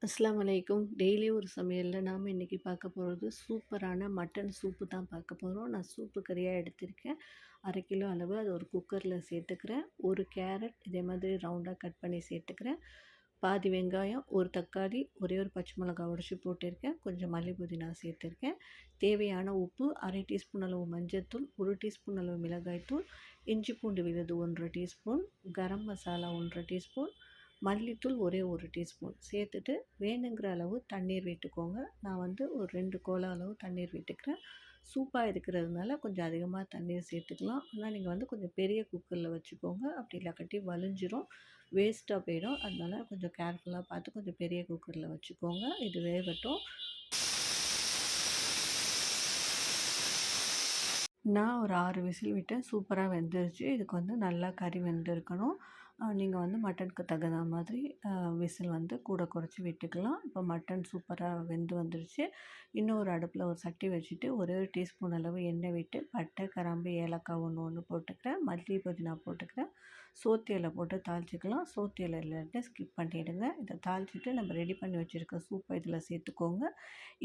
அஸ்ஸலாமு அலைக்கும். டெய்லி ஒரு சமையல்ல நாம இன்னைக்கு பார்க்க போறது சூப்பரான மட்டன் சூப்பு தான் பார்க்க போறோம். நான் சூப்பு கறியா எடுத்திருக்கேன். 1/2 கிலோ அளவு அது ஒரு குக்கர்ல சேர்த்துக்கிறேன். 1 கேரட் இதே மாதிரி ரவுண்டா கட் பண்ணி சேர்த்துக்கிறேன். பாதி வெங்காயம், 1 தக்காளி, ஒரே ஒரு பச்சை மிளகாய் உடைச்சு போட்டிருக்கேன். கொஞ்சம் மல்லி புதினா சேர்த்துருக்கேன். தேவையான உப்பு, 1/2 டீஸ்பூன் அளவு மஞ்சள்தூள், 1 டீஸ்பூன் அளவு மிளகாய்த்தூள், இஞ்சி பூண்டு விழுது 1 1/2 டீஸ்பூன், கரம் மசாலா 1 1/2 டீஸ்பூன், மல்லித்தூள் ஒரே 1 டீஸ்பூன் சேர்த்துட்டு வேணுங்கிற அளவு தண்ணீர் விட்டுக்கோங்க. நான் வந்து ஒரு 2 கோலா அளவு தண்ணீர் விட்டுக்கிறேன். சூப்பாக இருக்கிறதுனால கொஞ்சம் அதிகமாக தண்ணீர் சேர்த்துக்கலாம். ஆனால் நீங்கள் வந்து கொஞ்சம் பெரிய குக்கரில் வச்சுக்கோங்க. அப்படி இல்லாட்டி வலிஞ்சிரும், வேஸ்ட்டாக போயிடும். அதனால கொஞ்சம் கேர்ஃபுல்லாக பார்த்து கொஞ்சம் பெரிய குக்கரில் வச்சுக்கோங்க. இது வேகட்டும். நான் ஒரு 6 விசில் விட்டேன். சூப்பரா வெந்துருச்சு. இதுக்கு வந்து நல்லா கறி வெந்திருக்கணும். நீங்க வந்து மட்டனுக்கு தகுந்த மாதிரி விசில் வந்து கூட குறைச்சி விட்டுக்கலாம். இப்போ மட்டன் சூப்பரா வெந்து வந்துருச்சு. இன்னொரு அடுப்பில் ஒரு சட்டி வச்சுட்டு ஒரே ஒரு டீஸ்பூன் அளவு எண்ணெய் விட்டு பட்டை, கிராம்பு, ஏலக்காய் ஒன்று ஒன்று போட்டுக்கிறேன். மல்லி, புதினா போட்டுக்கிறேன். சோத்து இலை போட்டு தாளிச்சிக்கலாம். சோத்து இலை இல்லாட்டி ஸ்கிப் பண்ணிவிடுங்க. இதை தாளிச்சிட்டு நம்ம ரெடி பண்ணி வச்சுருக்க சூப்பை இதில் சேர்த்துக்கோங்க.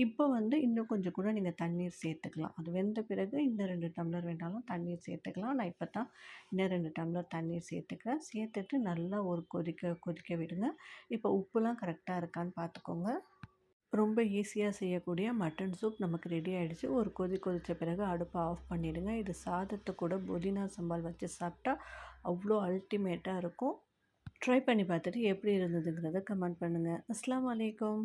இப்போ வந்து இன்னும் கொஞ்சம் கூட நீங்கள் தண்ணீர் சேர்த்துக்கலாம். அது வெந்த பிறகு இன்னும் 2 டம்ளர் வேணாலும் தண்ணீர் சேர்த்துக்கலாம். நான் இப்போ தான் இன்னும் 2 டம்ளர் தண்ணீர் சேர்த்துக்கிறேன். சேர்த்துட்டு நல்லா ஒரு கொதிக்க விடுங்க. இப்போ உப்புலாம் கரெக்டாக இருக்கான்னு பார்த்துக்கோங்க. ரொம்ப ஈஸியாக செய்யக்கூடிய மட்டன் சூப் நமக்கு ரெடி ஆகிடுச்சு. ஒரு கொதித்த பிறகு அடுப்பை ஆஃப் பண்ணிவிடுங்க. இது சாதத்தை கூட புதினா சம்பால் வச்சு சாப்பிட்டா அவ்வளோ அல்டிமேட்டாக இருக்கும். ட்ரை பண்ணி பார்த்துட்டு எப்படி இருந்ததுங்கிறத கமெண்ட் பண்ணுங்கள். அஸ்ஸலாமு அலைக்கும்.